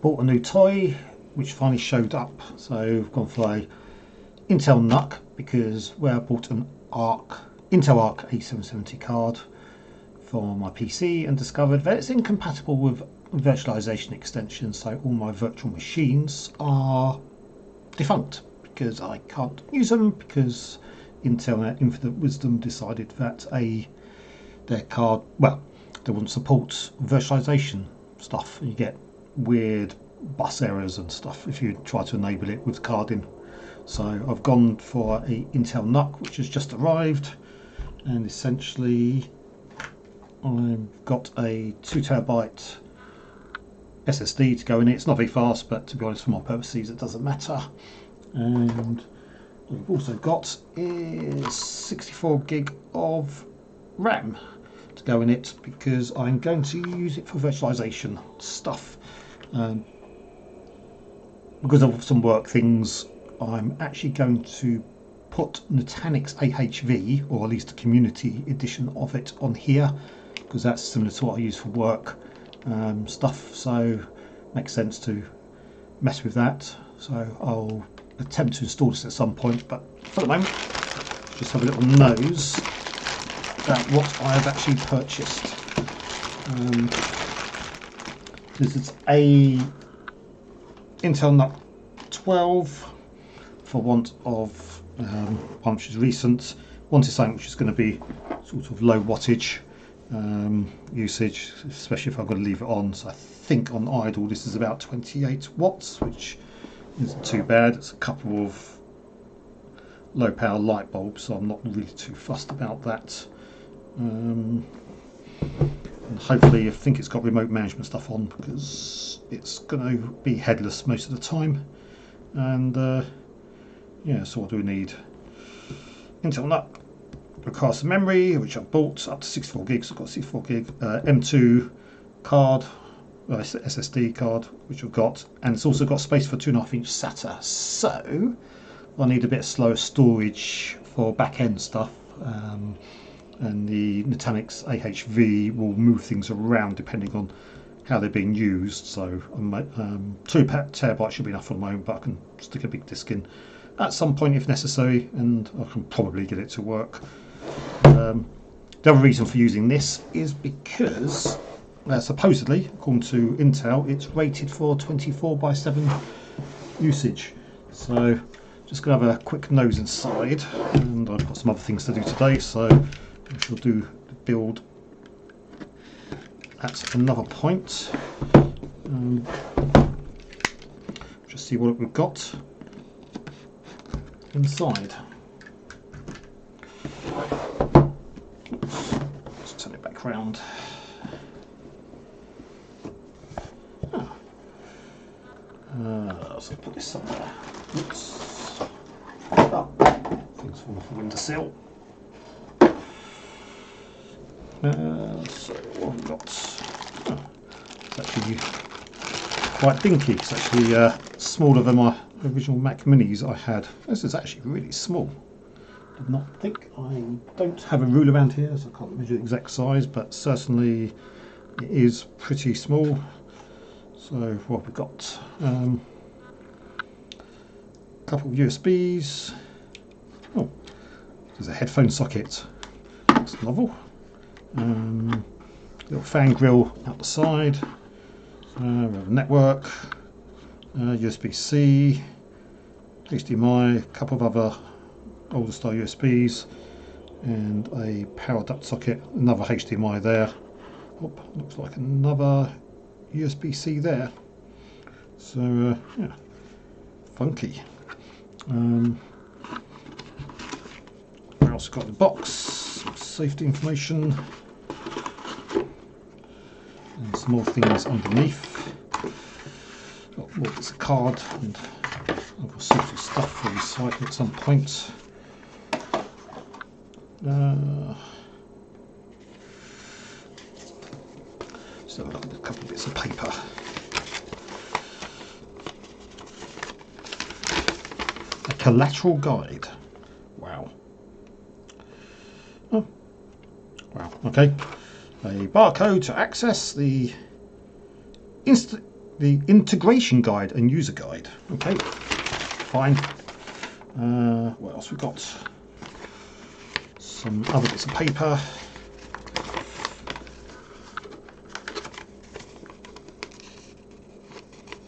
bought a new toy which finally showed up. So I've gone for a Intel NUC because where I bought an Intel Arc A770 card for my PC and discovered that it's incompatible with virtualization extensions, so all my virtual machines are defunct because I can't use them because Intel, in their infinite wisdom, decided that their card, well, they wouldn't support virtualization stuff. You get weird bus errors and stuff if you try to enable it with carding. So I've gone for a Intel NUC which has just arrived, and essentially I've got a 2TB SSD to go in it. It's not very fast, but to be honest, for my purposes it doesn't matter. And what I've also got is 64 gig of RAM to go in it because I'm going to use it for virtualization stuff. Because of some work things, I'm actually going to put Nutanix AHV, or at least a community edition of it, on here because that's similar to what I use for work stuff, so makes sense to mess with that. So I'll attempt to install this at some point, but for the moment just have a little nose at what I've actually purchased. This is a Intel NUC 12 for want of one which is recent. Wanted something which is going to be sort of low wattage usage, especially if I've got to leave it on. So I think on idle this is about 28 watts, which isn't too bad. It's a couple of low power light bulbs, so I'm not really too fussed about that. And hopefully I think it's got remote management stuff on because it's going to be headless most of the time. And yeah, so what do we need? Intel NUC requires some memory, which I've bought up to 64 gigs. I've got 64 gig M2 card, SSD card, which I've got, and it's also got space for 2.5-inch SATA. So I need a bit of slower storage for back end stuff, and the Nutanix AHV will move things around depending on how they're being used. So 2 terabytes should be enough for the moment, but I can stick a big disk in at some point if necessary, and I can probably get it to work. The other reason for using this is because supposedly, according to Intel, it's rated for 24/7 usage. So just going to have a quick nose inside, and I've got some other things to do today, so I shall do the build at another point. Just see what we've got inside. Let's turn it back round. So put this somewhere. Oops. Oh, things fall off the windowsill. So what have we got? Oh, it's actually quite dinky. It's actually smaller than my original Mac Minis I had. This is actually really small. Did not think. I don't have a rule around here, so I can't measure the exact size, but certainly it is pretty small. So what have we got? A couple of USBs. Oh, there's a headphone socket. That's novel. Little fan grill out the side. We have a network, USB-C, HDMI, a couple of other older style USBs, and a power duct socket. Another HDMI there. Oh, looks like another USB-C there. So yeah, funky. We also got the box, some safety information, and some more things underneath. Got more bits of card, and I've got sorted stuff for recycling at some point. So I've got a couple of bits of paper. A collateral guide. Wow. Oh. Wow. Okay. A barcode to access the the integration guide and user guide. Okay, fine. What else we got? Some other bits of paper.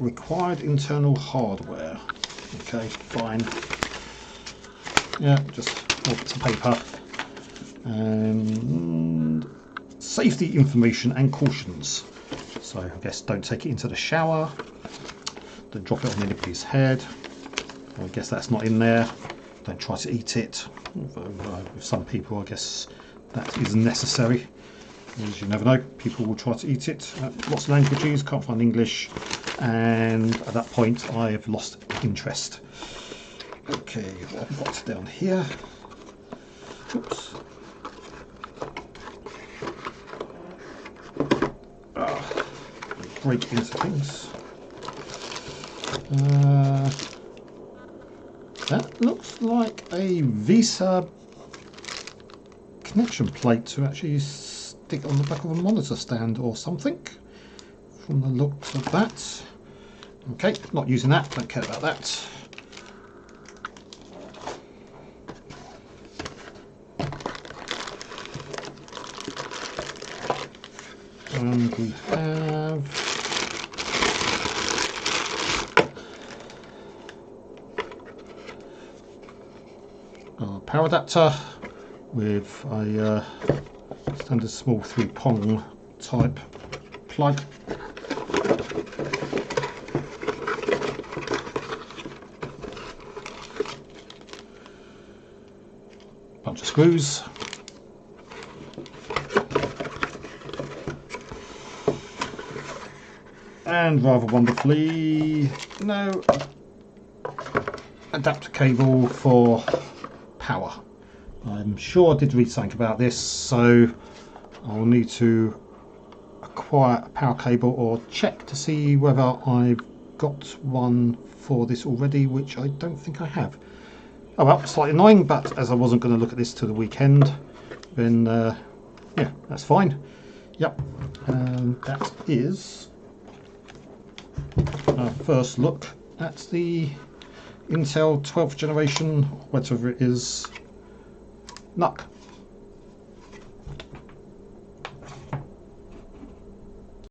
Required internal hardware. Okay, fine. Yeah, just more bits of paper. And safety information and cautions. So I guess don't take it into the shower. Don't drop it on anybody's head. I guess that's not in there. Don't try to eat it. With some people, I guess that is necessary. As you never know, people will try to eat it. Lots of languages, can't find English, and at that point I have lost interest. Okay, what have we got down here? Oops. Break into things. That looks like a Visa connection plate to actually stick on the back of a monitor stand or something, from the looks of that. Okay, not using that, don't care about that. And we have a power adapter with a standard small 3-prong type plug. Bunch of screws. And rather wonderfully, no adapter cable for power. I'm sure I did read something about this, so I'll need to acquire a power cable or check to see whether I've got one for this already, which I don't think I have. Oh well, slightly annoying, but as I wasn't going to look at this till the weekend, then yeah, that's fine. Yep, and that is our first look at the Intel 12th generation, whatever it is, NUC.